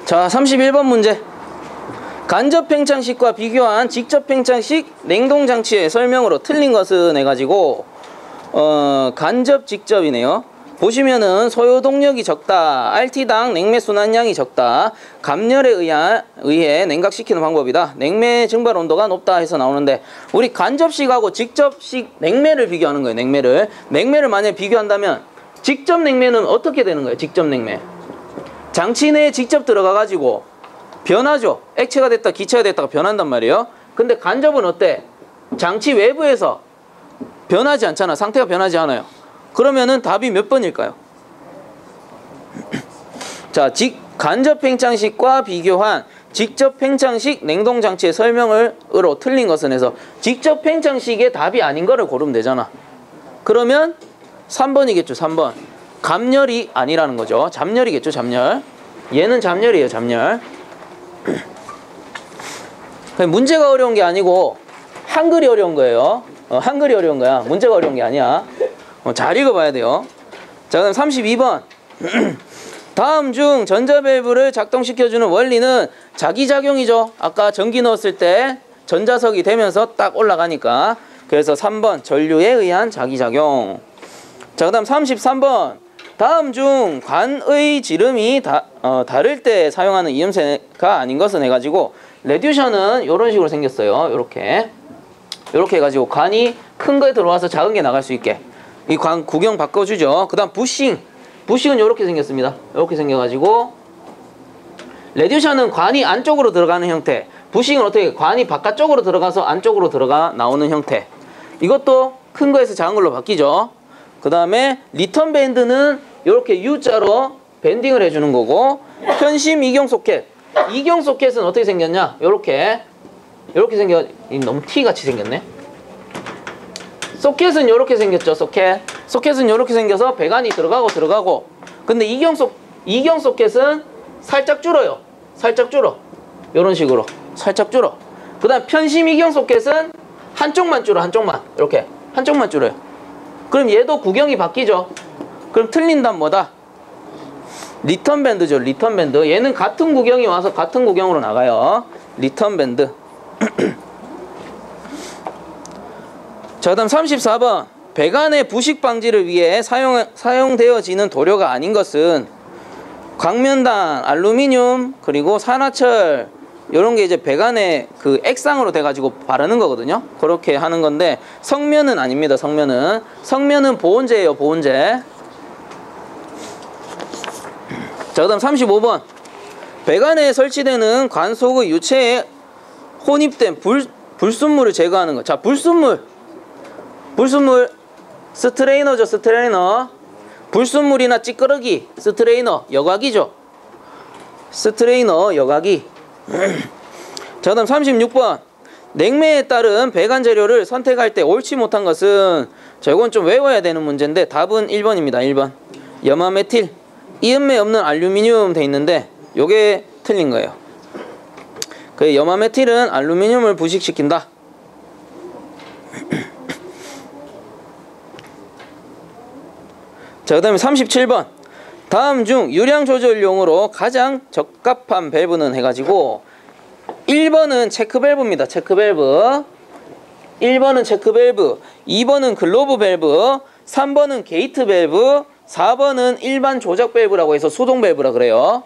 자, 31번 문제. 간접 팽창식과 비교한 직접 팽창식 냉동장치의 설명으로 틀린 것은 해가지고 간접 직접이네요. 보시면은 소요동력이 적다, RT당 냉매 순환량이 적다, 감열에 의해 냉각시키는 방법이다, 냉매 증발 온도가 높다 해서 나오는데, 우리 간접식하고 직접식 냉매를 비교하는 거예요. 냉매를 만약에 비교한다면 직접 냉매는 어떻게 되는 거예요? 직접 냉매, 장치 내에 직접 들어가 가지고 변하죠. 액체가 됐다 기체가 됐다가 변한단 말이에요. 근데 간접은 어때? 장치 외부에서 변하지 않잖아. 상태가 변하지 않아요. 그러면은 답이 몇 번일까요? 자, 간접 팽창식과 비교한 직접 팽창식 냉동장치의 설명으로 틀린 것은 해서 직접 팽창식의 답이 아닌 거를 고르면 되잖아. 그러면 3번이겠죠. 3번. 감열이 아니라는 거죠. 잡열이겠죠. 잡열. 얘는 잡열이에요. 잡열. 문제가 어려운 게 아니고 한글이 어려운 거예요. 한글이 어려운 거야. 문제가 어려운 게 아니야. 잘 읽어봐야 돼요. 자, 그다음 32번. 다음 중 전자밸브를 작동시켜주는 원리는 자기작용이죠. 아까 전기 넣었을 때 전자석이 되면서 딱 올라가니까. 그래서 3번 전류에 의한 자기작용. 자, 그다음 33번. 다음 중 관의 지름이 다를 때 사용하는 이음새가 아닌 것은 해가지고, 레듀션은 이런 식으로 생겼어요. 이렇게 해가지고 관이 큰 거에 들어와서 작은 게 나갈 수 있게 이 관 구경 바꿔주죠. 그 다음 부싱은 이렇게 생겼습니다. 이렇게 생겨가지고, 레듀션은 관이 안쪽으로 들어가는 형태, 부싱은 어떻게 관이 바깥쪽으로 들어가서 안쪽으로 들어가 나오는 형태. 이것도 큰 거에서 작은 걸로 바뀌죠. 그 다음에 리턴 밴드는 이렇게 U자로 밴딩을 해주는 거고, 편심 이경 소켓. 이경 소켓은 어떻게 생겼냐? 이렇게 너무 T같이 생겼네. 소켓은 이렇게 생겼죠. 소켓은 이렇게 생겨서 배관이 들어가고. 근데 이경 소켓은 살짝 줄어요. 이런 식으로 살짝 줄어. 그 다음 편심 이경 소켓은 한쪽만 줄어. 이렇게 한쪽만 줄어요. 그럼 얘도 구경이 바뀌죠. 그럼 틀린 답 뭐다? 리턴 밴드죠. 리턴 밴드. 얘는 같은 구경이 와서 같은 구경으로 나가요. 리턴 밴드. 자, 그다음 34번. 배관의 부식 방지를 위해 사용되어지는 도료가 아닌 것은 광면단, 알루미늄, 그리고 산화철, 이런 게 이제 배관에 그 액상으로 돼가지고 바르는 거거든요. 그렇게 하는 건데, 성면은 아닙니다. 성면은 보온제예요. 보온제. 자, 그 다음 35번. 배관에 설치되는 관 속의 유체에 혼입된 불순물을 제거하는 것. 자, 불순물 스트레이너죠. 스트레이너. 불순물이나 찌끄러기, 스트레이너, 여과기죠. 스트레이너, 여과기. 자, 그다음 36번. 냉매에 따른 배관 재료를 선택할 때 옳지 못한 것은, 자, 이건 좀 외워야 되는 문제인데 답은 1번입니다. 1번. 염화메틸. 이음매 없는 알루미늄 돼 있는데 요게 틀린 거예요. 그 염화메틸은 알루미늄을 부식시킨다. 자, 그 다음에 37번. 다음 중 유량 조절용으로 가장 적합한 밸브는 해가지고, 1번은 체크밸브입니다. 체크밸브. 1번은 체크밸브, 2번은 글로브 밸브, 3번은 게이트 밸브, 4번은 일반 조작 밸브라고 해서 수동 밸브라 그래요.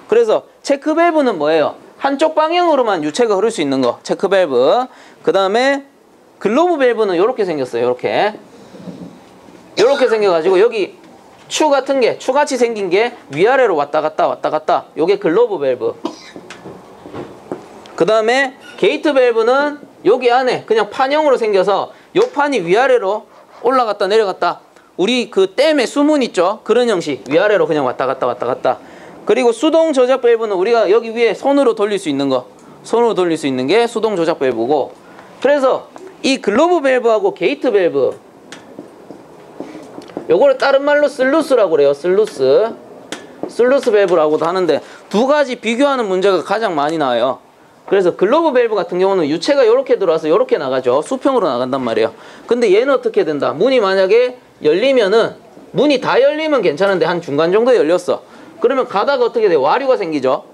그래서 체크 밸브는 뭐예요? 한쪽 방향으로만 유체가 흐를 수 있는 거, 체크 밸브. 그 다음에 글로브 밸브는 이렇게 생겼어요. 이렇게 생겨가지고 여기 추같이 생긴 게 위아래로 왔다 갔다. 요게 글로브 밸브. 그 다음에 게이트 밸브는 여기 안에 그냥 판형으로 생겨서 요 판이 위아래로 올라갔다 내려갔다. 우리 그 댐에 수문 있죠? 그런 형식. 위아래로 그냥 왔다 갔다. 그리고 수동 조작 밸브는 우리가 여기 위에 손으로 돌릴 수 있는 게 수동 조작 밸브고, 그래서 이 글로브 밸브하고 게이트 밸브, 요거를 다른 말로 슬루스라고 그래요. 슬루스 밸브라고도 하는데, 두 가지 비교하는 문제가 가장 많이 나와요. 그래서 글로브 밸브 같은 경우는 유체가 이렇게 들어와서 이렇게 나가죠. 수평으로 나간단 말이에요. 근데 얘는 어떻게 된다? 문이 만약에 열리면은, 문이 다 열리면 괜찮은데 한 중간 정도 열렸어. 그러면 가다가 어떻게 돼? 와류가 생기죠.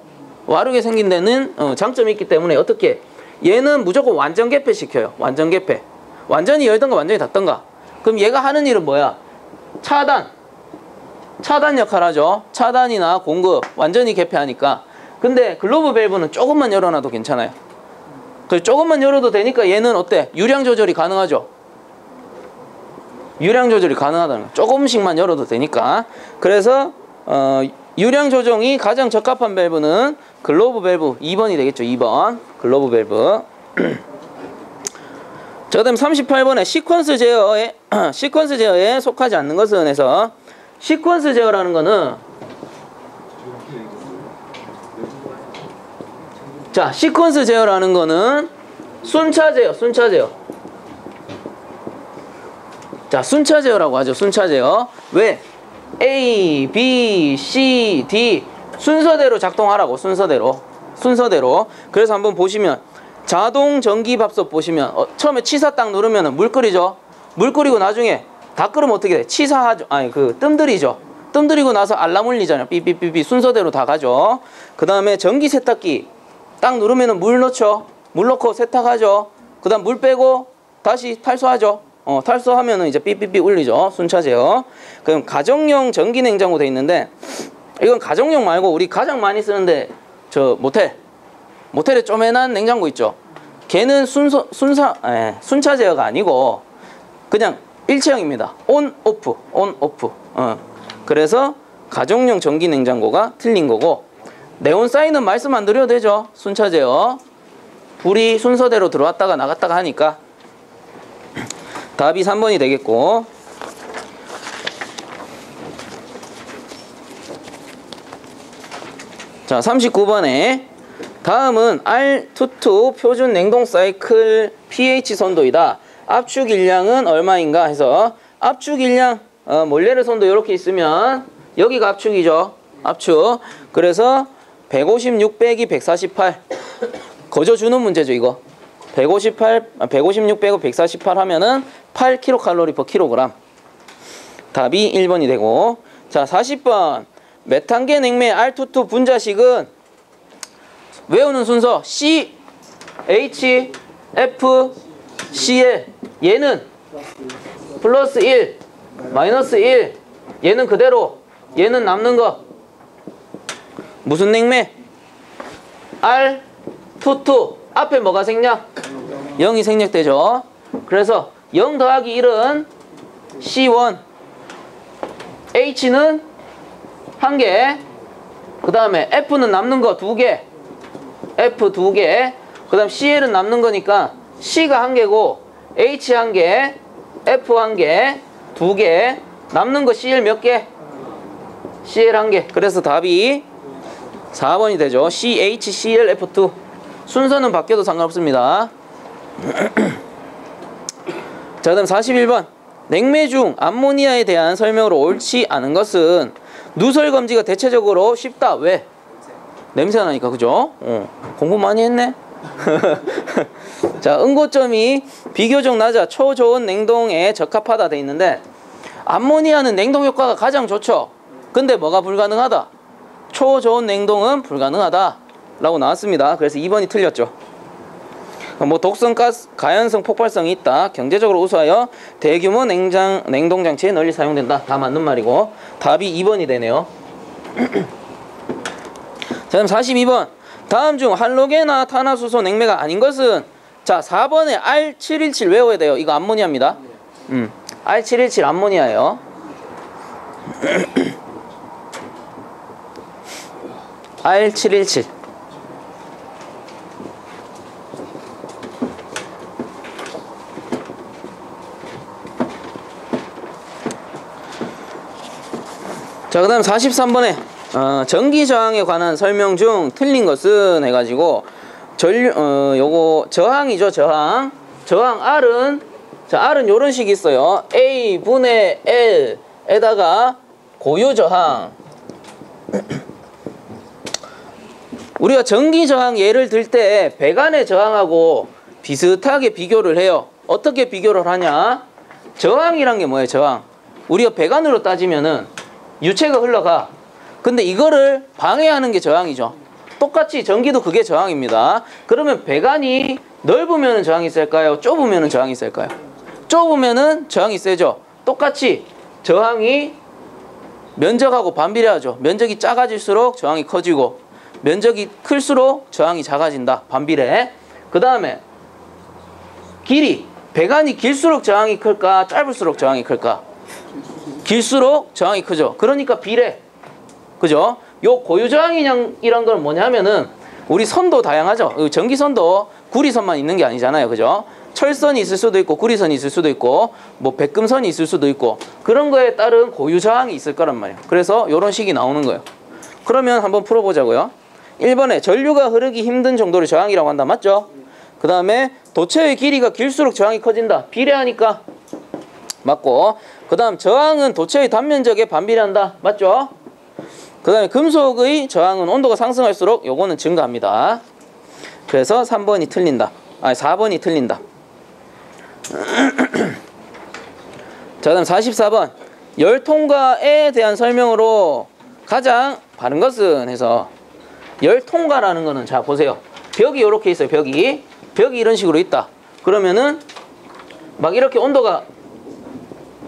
와르게 생긴 데는 장점이 있기 때문에 어떻게 얘는 무조건 완전 개폐시켜요. 완전 개폐. 완전히 열던가 완전히 닫던가. 그럼 얘가 하는 일은 뭐야? 차단 역할 하죠. 차단이나 공급 완전히 개폐하니까. 근데 글로브 밸브는 조금만 열어놔도 괜찮아요. 그래서 조금만 열어도 되니까 얘는 어때? 유량 조절이 가능하죠. 유량 조절이 가능하다는 거. 조금씩만 열어도 되니까. 그래서 유량 조정이 가장 적합한 밸브는 글로브 밸브 2번이 되겠죠. 2번 글로브 밸브. 자, 그다음 38번에 시퀀스 제어에 속하지 않는 것은 해서 시퀀스 제어라는 거는 자, 시퀀스 제어라는 거는 순차 제어. 자, 순차 제어라고 하죠. 순차 제어. 왜? A, B, C, D 순서대로 작동하라고. 순서대로. 그래서 한번 보시면 자동 전기 밥솥 보시면 처음에 치사 딱 누르면 물 끓이죠. 물 끓이고 나중에 다 끓으면 어떻게 돼? 치사하죠. 아니 뜸 들이죠. 뜸 들이고 나서 알람 울리잖아요. 삐삐삐삐 순서대로 다 가죠. 그 다음에 전기 세탁기 딱 누르면 물 넣죠. 물 넣고 세탁하죠. 그 다음 물 빼고 다시 탈수하죠. 탈수하면은 이제 삐삐삐 울리죠. 순차 제어. 그럼 가정용 전기 냉장고 돼 있는데 이건 가정용 말고 우리 가장 많이 쓰는데 저 모텔에 쪼매난 냉장고 있죠. 걔는 순차 제어가 아니고 그냥 일체형입니다. 온 오프. 그래서 가정용 전기 냉장고가 틀린 거고 네온 사인은 말씀 안 드려도 되죠. 순차 제어. 불이 순서대로 들어왔다가 나갔다가 하니까 답이 3번이 되겠고. 자, 39번에 다음은 R22 표준 냉동 사이클 pH 선도이다. 압축 일량은 얼마인가 해서 압축 일량 몰레르 선도 이렇게 있으면 여기가 압축이죠. 압축. 그래서 156 빼기 148 거저 주는 문제죠. 이거 156 빼고 148 하면은 8kcal/kg. 답이 1번이 되고. 자, 40번 메탄계 냉매 R22 분자식은 외우는 순서 C, H, F, Cl. 얘는 플러스 1, 마이너스 1. 얘는 그대로. 얘는 남는 거. 무슨 냉매? R22. 앞에 뭐가 생략? 0이 생략되죠. 그래서 0 더하기 1은 C1. H는 1개. 그 다음에 F는 남는 거 2개. F 2개. 그 다음 CL은 남는 거니까 C가 1개고 H 1개, F 1개, 2개. 남는 거 CL 몇 개? CL 1개. 그래서 답이 4번이 되죠. CHCl F2. 순서는 바뀌어도 상관없습니다. 자, 그다음 41번. 냉매 중 암모니아에 대한 설명으로 옳지 않은 것은 누설 검지가 대체적으로 쉽다. 왜? 냄새가 나니까. 그죠? 공부 많이 했네. 자, 응고점이 비교적 낮아 초저온 냉동에 적합하다 돼 있는데 암모니아는 냉동 효과가 가장 좋죠. 근데 뭐가 불가능하다? 초저온 냉동은 불가능하다 라고 나왔습니다. 그래서 2번이 틀렸죠. 뭐 독성, 가스, 가연성, 폭발성이 있다. 경제적으로 우수하여 대규모 냉동장치에 널리 사용된다. 다 맞는 말이고 답이 2번이 되네요. 자, 그럼 42번. 다음 중 할로겐화 탄화수소 냉매가 아닌 것은 자, 4번에 R717 외워야 돼요. 이거 암모니아입니다. R717 암모니아예요. R717. 자, 그 다음 43번에 전기 저항에 관한 설명 중 틀린 것은 해가지고 요거 저항이죠. 저항 R은 R은 요런 식이 있어요. A 분의 L에다가 고유 저항. 우리가 전기 저항 예를 들 때 배관의 저항하고 비슷하게 비교를 해요. 어떻게 비교를 하냐? 저항이란 게 뭐예요? 저항. 우리가 배관으로 따지면은 유체가 흘러가. 근데 이거를 방해하는 게 저항이죠. 똑같이 전기도 그게 저항입니다. 그러면 배관이 넓으면 저항이 셀까요? 좁으면 저항이 셀까요? 좁으면 저항이 세죠. 똑같이 저항이 면적하고 반비례하죠. 면적이 작아질수록 저항이 커지고 면적이 클수록 저항이 작아진다. 반비례. 그 다음에 길이. 배관이 길수록 저항이 클까? 짧을수록 저항이 클까? 길수록 저항이 크죠. 그러니까 비례. 그죠? 요 고유저항이란 건 뭐냐면은 우리 선도 다양하죠. 전기선도 구리선만 있는 게 아니잖아요. 그죠? 철선이 있을 수도 있고 구리선이 있을 수도 있고 뭐 백금선이 있을 수도 있고 그런 거에 따른 고유저항이 있을 거란 말이에요. 그래서 요런 식이 나오는 거예요. 그러면 한번 풀어보자고요. 1번에 전류가 흐르기 힘든 정도를 저항이라고 한다. 맞죠? 그 다음에 도체의 길이가 길수록 저항이 커진다. 비례하니까 맞고, 그 다음 저항은 도체의 단면적에 반비례한다. 맞죠? 그 다음에 금속의 저항은 온도가 상승할수록 요거는 증가합니다. 그래서 3번이 틀린다. 아니 4번이 틀린다. 자, 다음 44번. 열 통과에 대한 설명으로 가장 바른 것은 해서 열 통과라는 거는 자 보세요. 벽이 이렇게 있어요. 벽이 이런 식으로 있다. 그러면은 막 이렇게 온도가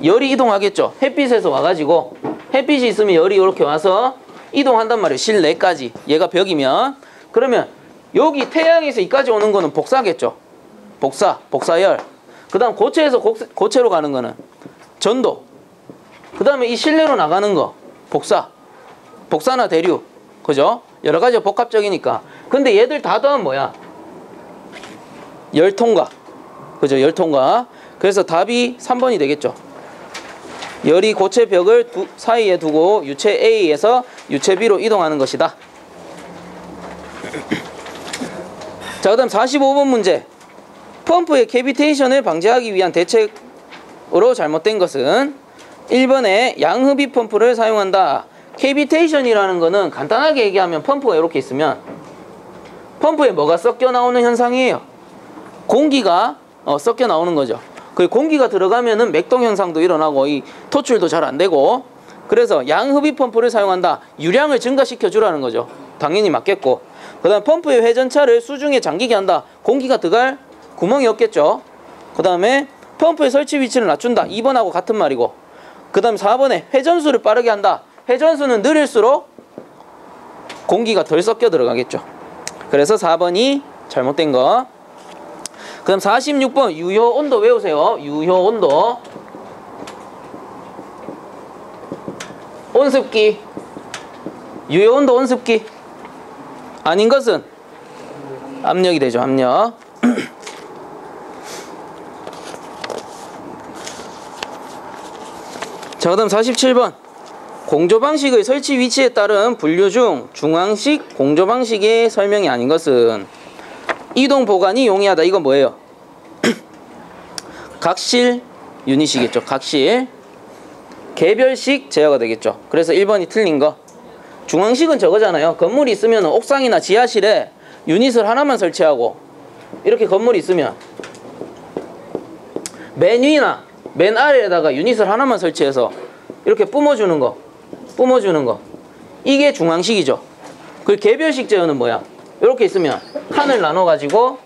열이 이동하겠죠. 햇빛에서 와가지고 햇빛이 있으면 열이 이렇게 와서 이동한단 말이에요. 실내까지. 얘가 벽이면. 그러면 여기 태양에서 이까지 오는 거는 복사겠죠. 복사열. 그 다음 고체에서 고체로 가는 거는 전도. 그 다음에 이 실내로 나가는 거 복사나 대류. 그죠? 여러 가지가 복합적이니까. 근데 얘들 다 더하면 뭐야? 열통과. 그죠? 열통과. 그래서 답이 3번이 되겠죠. 열이 고체 벽을 사이에 두고 유체 A에서 유체 B로 이동하는 것이다. 자, 그 다음 45번 문제. 펌프의 캐비테이션을 방지하기 위한 대책으로 잘못된 것은 1번에 양흡입 펌프를 사용한다. 캐비테이션이라는 거는 간단하게 얘기하면 펌프가 이렇게 있으면 펌프에 뭐가 섞여 나오는 현상이에요. 공기가 섞여 나오는 거죠. 그 공기가 들어가면은 맥동 현상도 일어나고 이 토출도 잘 안 되고, 그래서 양흡입 펌프를 사용한다. 유량을 증가시켜 주라는 거죠. 당연히 맞겠고, 그 다음 펌프의 회전차를 수중에 잠기게 한다. 공기가 들어갈 구멍이 없겠죠. 그 다음에 펌프의 설치 위치를 낮춘다. 2번하고 같은 말이고, 그 다음 4번에 회전수를 빠르게 한다. 회전수는 느릴수록 공기가 덜 섞여 들어가겠죠. 그래서 4번이 잘못된 거. 그 다음 46번 유효 온도 외우세요. 유효 온도. 온습기. 유효 온도 온습기. 아닌 것은 압력이 되죠. 압력. 자, 그 다음 47번. 공조 방식의 설치 위치에 따른 분류 중 중앙식 공조 방식의 설명이 아닌 것은 이동 보관이 용이하다. 이건 뭐예요? 각실 유닛이겠죠. 각실. 개별식 제어가 되겠죠. 그래서 1번이 틀린 거. 중앙식은 저거잖아요. 건물이 있으면 옥상이나 지하실에 유닛을 하나만 설치하고, 이렇게 건물이 있으면 맨 위나 맨 아래에다가 유닛을 하나만 설치해서 이렇게 뿜어주는 거. 이게 중앙식이죠. 그리고 개별식 제어는 뭐야? 이렇게 있으면 칸을 나눠가지고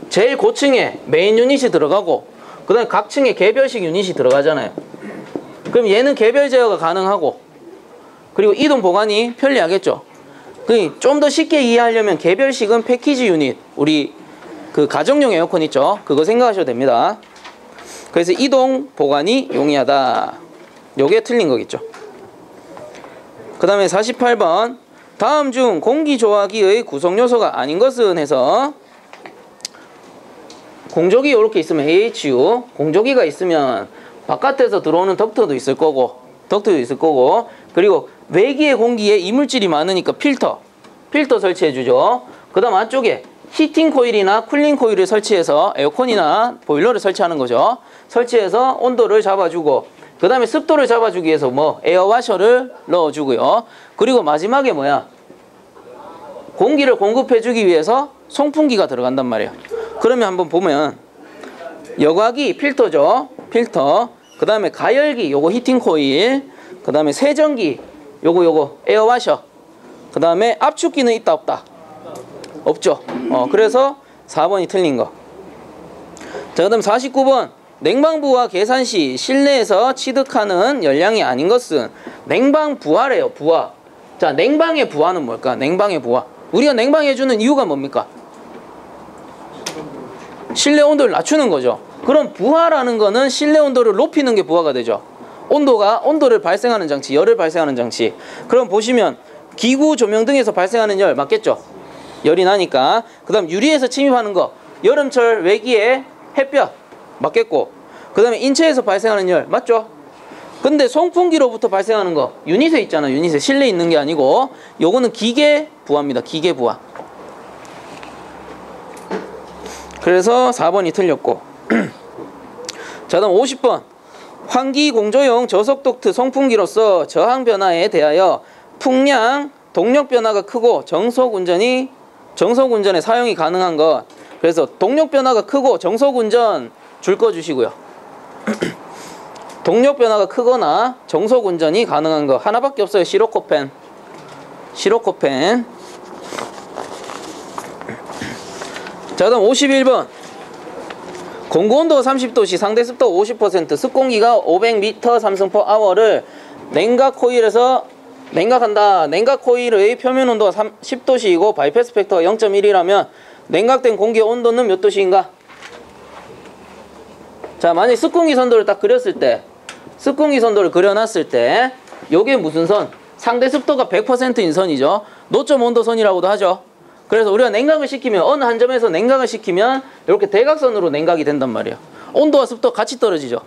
제일 고층에 메인 유닛이 들어가고, 그 다음에 각 층에 개별식 유닛이 들어가잖아요. 그럼 얘는 개별 제어가 가능하고, 그리고 이동 보관이 편리하겠죠. 좀 더 쉽게 이해하려면 개별식은 패키지 유닛, 우리 그 가정용 에어컨 있죠. 그거 생각하셔도 됩니다. 그래서 이동 보관이 용이하다. 요게 틀린 거겠죠. 그 다음에 48번. 다음 중 공기조화기의 구성요소가 아닌 것은 해서 공조기 이렇게 있으면 AHU, 공조기가 있으면 바깥에서 들어오는 덕트도 있을 거고, 그리고 외기의 공기에 이물질이 많으니까 필터 설치해 주죠. 그 다음 안쪽에 히팅 코일이나 쿨링 코일을 설치해서 에어컨이나 보일러를 설치하는 거죠. 설치해서 온도를 잡아주고, 그 다음에 습도를 잡아주기 위해서 에어와셔를 넣어주고요. 그리고 마지막에 공기를 공급해주기 위해서 송풍기가 들어간단 말이에요. 그러면 한번 보면 여과기 필터죠. 필터. 그 다음에 가열기 요거 히팅 코일. 그 다음에 세정기 요거 에어와셔. 그 다음에 압축기는 있다 없다? 없죠. 그래서 4번이 틀린 거. 자, 그 다음 49번. 냉방부하 계산 시 실내에서 취득하는 열량이 아닌 것은 냉방부하래요. 부하. 자, 냉방의 부하는 뭘까? 냉방의 부하. 우리가 냉방해주는 이유가 뭡니까? 실내 온도를 낮추는 거죠. 그럼 부하라는 거는 실내 온도를 높이는 게 부하가 되죠. 온도를 발생하는 장치, 열을 발생하는 장치. 그럼 보시면 기구, 조명 등에서 발생하는 열 맞겠죠? 열이 나니까. 그 다음 유리에서 침입하는 거, 여름철 외기에 햇볕 맞겠고, 그 다음에 인체에서 발생하는 열 맞죠? 근데 송풍기로부터 발생하는 거 유닛에 있잖아. 유닛에 실내에 있는 게 아니고 요거는 기계 부하입니다. 기계 부하. 그래서 4번이 틀렸고 자, 다음 50번. 환기 공조용 저속 덕트 송풍기로서 저항 변화에 대하여 풍량, 동력 변화가 크고 정속 운전에 사용이 가능한 것. 그래서 동력 변화가 크고 정속 운전 줄 거 주시고요. 동력 변화가 크거나 정속 운전이 가능한 거 하나밖에 없어요. 시로코펜. 자, 그다음 51번. 공구온도가 30도씨, 상대 습도 50%, 습공기가 500m 삼승/h를 냉각 코일에서 냉각한다. 냉각 코일의 표면 온도가 10도씨이고 바이패스 팩터가 0.1이라면 냉각된 공기의 온도는 몇 도씨인가? 자, 만약 습공기 선도를 딱 그렸을 때, 습공기 선도를 그려놨을 때 요게 무슨 선? 상대 습도가 100%인 선이죠. 노점 온도 선이라고도 하죠. 그래서 우리가 냉각을 시키면, 어느 한 점에서 냉각을 시키면 이렇게 대각선으로 냉각이 된단 말이에요. 온도와 습도 같이 떨어지죠.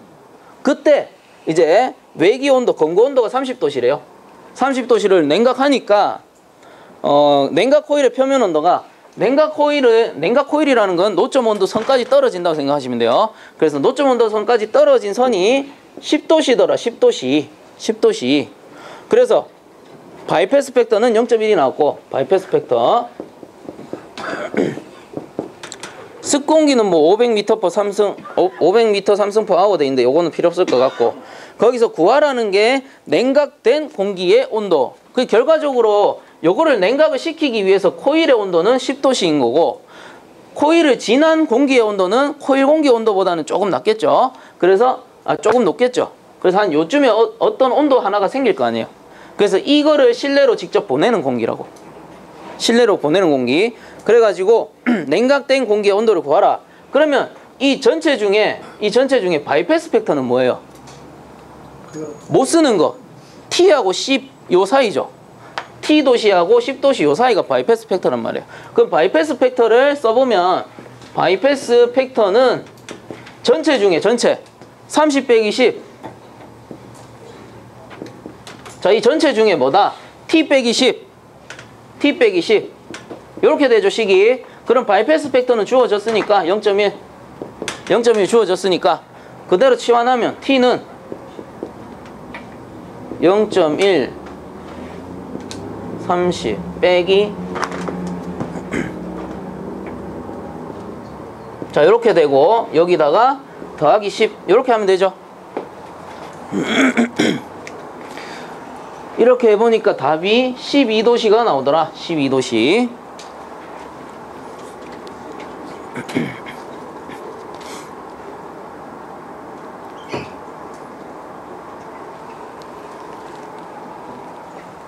그때 이제 외기 온도, 건고 온도가 30도씨래요. 30도씨를 냉각하니까 냉각 코일의 표면 온도가, 냉각 코일이라는 건 노점 온도 선까지 떨어진다고 생각하시면 돼요. 그래서 노점 온도 선까지 떨어진 선이 10도씨더라. 10도씨. 그래서 바이패스 팩터는 0.1이 나왔고, 바이패스 팩터 습공기는 뭐 500m 삼승/h 돼 있는데 요거는 필요 없을 것 같고, 거기서 구하라는 게 냉각된 공기의 온도. 그 결과적으로 요거를 냉각을 시키기 위해서 코일의 온도는 10도씨인 거고, 코일을 지난 공기의 온도는 코일 공기 온도보다는 조금 낮겠죠. 그래서 조금 높겠죠. 그래서 한 요쯤에 어떤 온도 하나가 생길 거 아니에요. 그래서 이거를 실내로 직접 보내는 공기라고. 실내로 보내는 공기. 그래가지고 냉각된 공기의 온도를 구하라. 그러면 이 전체 중에 바이패스 팩터는 뭐예요? 못 쓰는 거 T하고 10 요 사이죠. T도시하고 10도시 요 사이가 바이패스 팩터란 말이에요. 그럼 바이패스 팩터를 써보면, 바이패스 팩터는 전체 30 빼기 10. 자, 이 전체 중에 뭐다? T 빼기 10 이렇게 되죠, 식이. 그럼 바이패스 팩터는 주어졌으니까 0.1 주어졌으니까 그대로 치환하면 T는 0.1 30 빼기 자, 이렇게 되고 여기다가 더하기 10 이렇게 하면 되죠. 이렇게 해보니까 답이 12도씨가 나오더라. 12도씨.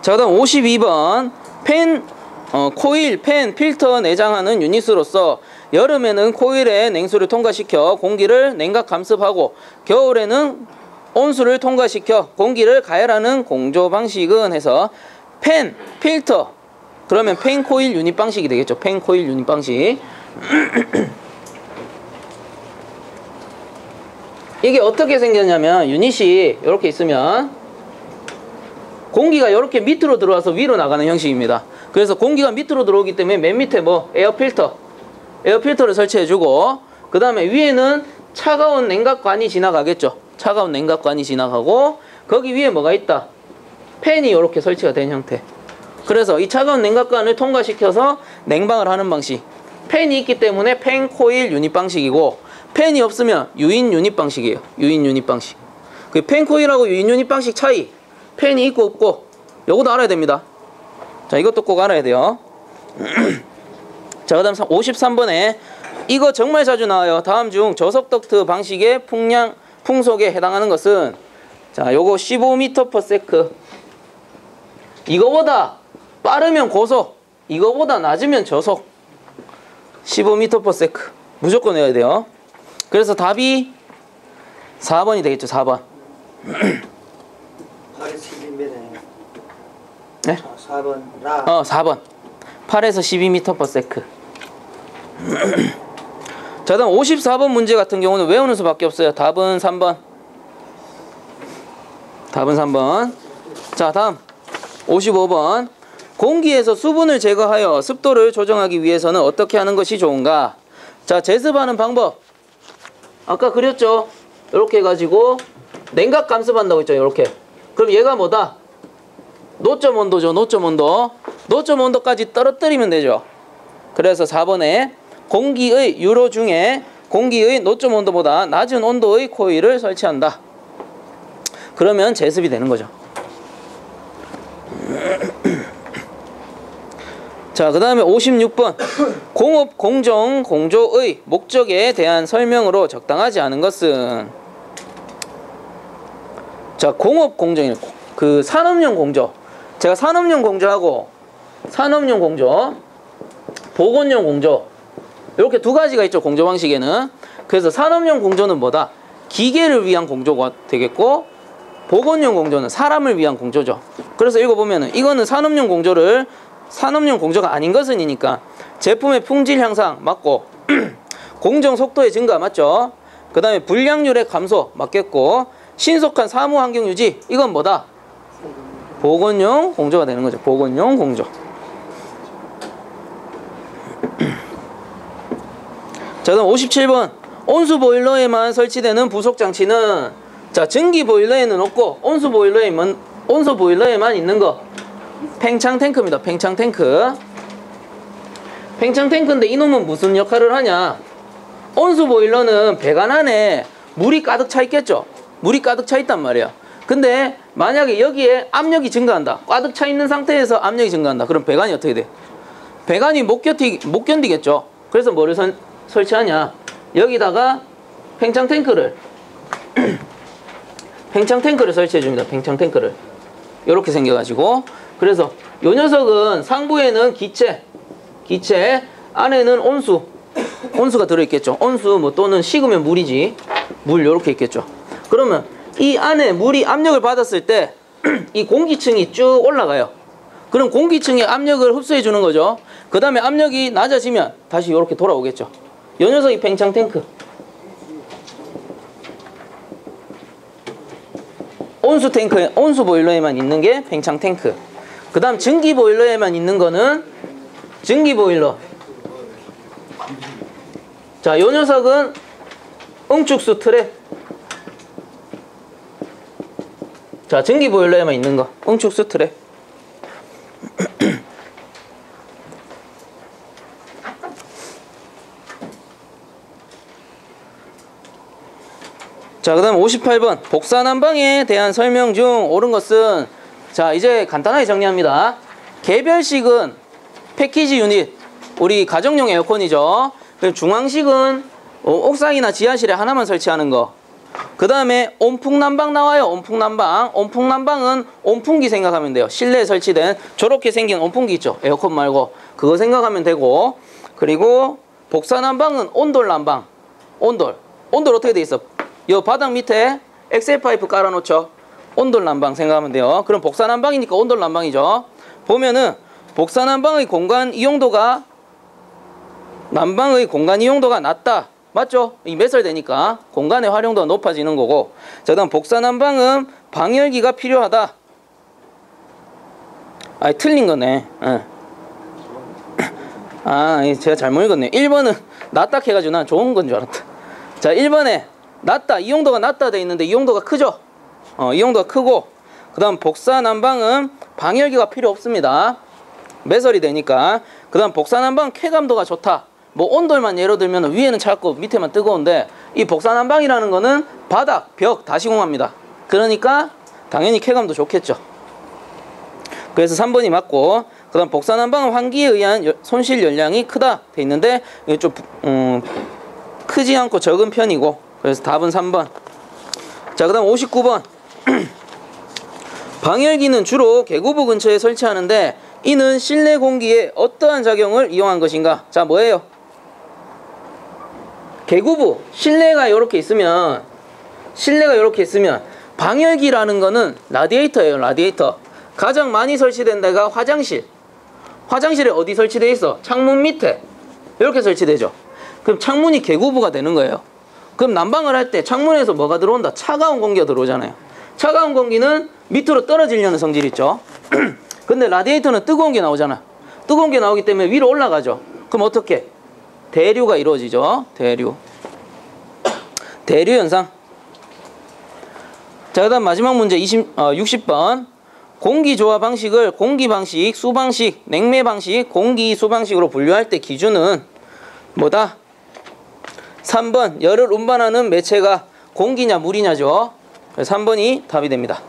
자, 그다음 52번. 코일, 팬, 필터 내장하는 유닛으로서 여름에는 코일에 냉수를 통과시켜 공기를 냉각 감습하고, 겨울에는 온수를 통과시켜 공기를 가열하는 공조 방식은 해서 팬, 필터, 그러면 팬 코일 유닛 방식이 되겠죠. 팬 코일 유닛 방식. 이게 어떻게 생겼냐면, 유닛이 이렇게 있으면 공기가 이렇게 밑으로 들어와서 위로 나가는 형식입니다. 그래서 공기가 밑으로 들어오기 때문에 맨 밑에 에어필터를 설치해주고, 그 다음에 위에는 차가운 냉각관이 지나가겠죠. 차가운 냉각관이 지나가고, 거기 위에 뭐가 있다? 팬이 이렇게 설치가 된 형태. 그래서 이 차가운 냉각관을 통과시켜서 냉방을 하는 방식. 팬이 있기 때문에 팬 코일 유닛 방식이고, 팬이 없으면 유인 유닛 방식이에요. 유인 유닛 방식. 그 팬 코일하고 유인 유닛 방식 차이. 팬이 있고 없고 요것도 알아야 됩니다. 자, 이것도 꼭 알아야 돼요. 자, 그 다음 53번에 이거 정말 자주 나와요. 다음 중 저속 덕트 방식의 풍속에 해당하는 것은, 자, 요거 15m/s. 이거보다 빠르면 고속, 이거보다 낮으면 저속. 15m/s 무조건 외워야 돼요. 그래서 답이 4번이 되겠죠. 4번. 8에서 12m. 네? 4번 라. 4번. 8에서 12m/s. 자, 다음 54번 문제 같은 경우는 외우는 수밖에 없어요. 답은 3번. 답은 3번. 자, 다음 55번. 공기에서 수분을 제거하여 습도를 조정하기 위해서는 어떻게 하는 것이 좋은가? 자, 제습하는 방법. 아까 그렸죠? 이렇게 해가지고 냉각 감습한다고 했죠. 이렇게. 그럼 얘가 뭐다? 노점 온도죠. 노점 온도. 노점 온도까지 떨어뜨리면 되죠. 그래서 4번에 공기의 유로 중에 공기의 노점 온도보다 낮은 온도의 코일을 설치한다. 그러면 제습이 되는 거죠. 자, 그 다음에 56번. 공업 공정 공조의 목적에 대한 설명으로 적당하지 않은 것은, 자, 공업 공정이네. 그 산업용 공조. 제가 산업용 공조하고 산업용 공조, 보건용 공조, 이렇게 두 가지가 있죠. 공조 방식에는. 그래서 산업용 공조는 뭐다? 기계를 위한 공조가 되겠고, 보건용 공조는 사람을 위한 공조죠. 그래서 읽어보면은 이거는 산업용 공조를 산업용 공조가 아닌 것은이니까 제품의 품질 향상 맞고 공정 속도의 증가 맞죠? 그 다음에 불량률의 감소 맞겠고, 신속한 사무 환경 유지, 이건 뭐다? 보건용 공조가 되는 거죠. 보건용 공조. 자, 그다음 57번. 온수 보일러에만 설치되는 부속 장치는, 자, 전기 보일러에는 없고 온수 보일러에만 있는 거, 팽창 탱크입니다. 팽창 탱크. 팽창 탱크인데 이놈은 무슨 역할을 하냐? 온수 보일러는 배관 안에 물이 가득 차 있겠죠. 물이 가득 차 있단 말이야. 근데 만약에 여기에 압력이 증가한다. 가득 차 있는 상태에서 압력이 증가한다. 그럼 배관이 어떻게 돼? 배관이 못 견디겠죠. 그래서 뭐를 설치하냐? 여기다가 팽창 탱크를 설치해 줍니다. 팽창 탱크를. 이렇게 생겨가지고. 그래서 요 녀석은 상부에는 기체 안에는 온수가 들어있겠죠. 온수 뭐 또는 식으면 물이지. 물 요렇게 있겠죠. 그러면 이 안에 물이 압력을 받았을 때 이 공기층이 쭉 올라가요. 그럼 공기층이 압력을 흡수해 주는 거죠. 그 다음에 압력이 낮아지면 다시 요렇게 돌아오겠죠. 요 녀석이 팽창 탱크. 온수 보일러에만 있는 게 팽창 탱크. 그 다음 전기 보일러에만 있는 거는 전기 보일러. 자, 요 녀석은 응축수 트랩. 자, 전기 보일러에만 있는 거 응축수 트랩. 자, 그 다음 58번. 복사난방에 대한 설명 중 옳은 것은, 자, 이제 간단하게 정리합니다. 개별식은 패키지 유닛, 우리 가정용 에어컨이죠. 그럼 중앙식은 옥상이나 지하실에 하나만 설치하는 거. 그 다음에 온풍난방 나와요. 온풍난방은 온풍기 생각하면 돼요. 실내에 설치된 저렇게 생긴 온풍기 있죠. 에어컨 말고 그거 생각하면 되고, 그리고 복사난방은 온돌난방. 온돌 어떻게 돼 있어? 요 바닥 밑에 엑셀 파이프 깔아놓죠. 온돌난방 생각하면 돼요. 그럼 복사난방이니까 온돌난방이죠. 보면은 복사난방의 공간 이용도가 난방의 공간 이용도가 낮다. 맞죠? 이 매설되니까 공간의 활용도가 높아지는 거고. 자, 그다음 복사난방은 방열기가 필요하다. 아, 틀린 거네. 제가 잘못 읽었네요. 1번은 낮다 해가지고 난 좋은 건 줄 알았다. 자, 1번에 낮다, 이용도가 낮다 돼 있는데 이용도가 크죠? 이용도가 크고, 그 다음 복사난방은 방열기가 필요 없습니다. 매설이 되니까. 그 다음 복사난방 쾌감도가 좋다. 뭐 온돌만 예로 들면 위에는 차갑고 밑에만 뜨거운데, 이 복사난방이라는 거는 바닥, 벽 다 시공합니다. 그러니까 당연히 쾌감도 좋겠죠. 그래서 3번이 맞고, 그 그 다음 복사난방은 환기에 의한 손실 열량이 크다 돼 있는데 이게 좀 크지 않고 적은 편이고, 그래서 답은 3번. 자, 그 다음 59번. 방열기는 주로 계구부 근처에 설치하는데 이는 실내 공기에 어떠한 작용을 이용한 것인가? 자, 뭐예요? 계구부, 실내가 이렇게 있으면 방열기라는 거는 라디에이터예요. 라디에이터. 가장 많이 설치된 데가 화장실. 화장실에 어디 설치되어 있어? 창문 밑에 이렇게 설치되죠. 그럼 창문이 계구부가 되는 거예요. 그럼 난방을 할 때 창문에서 뭐가 들어온다? 차가운 공기가 들어오잖아요. 차가운 공기는 밑으로 떨어지려는 성질이 있죠. 근데 라디에이터는 뜨거운 게 나오잖아. 뜨거운 게 나오기 때문에 위로 올라가죠. 그럼 어떻게? 대류가 이루어지죠. 대류 현상. 자, 그 다음 마지막 문제 60번. 공기 조화 방식을 공기 방식, 수 방식, 냉매 방식, 공기 수 방식으로 분류할 때 기준은 뭐다? 3번. 열을 운반하는 매체가 공기냐 물이냐죠. 3번이 답이 됩니다.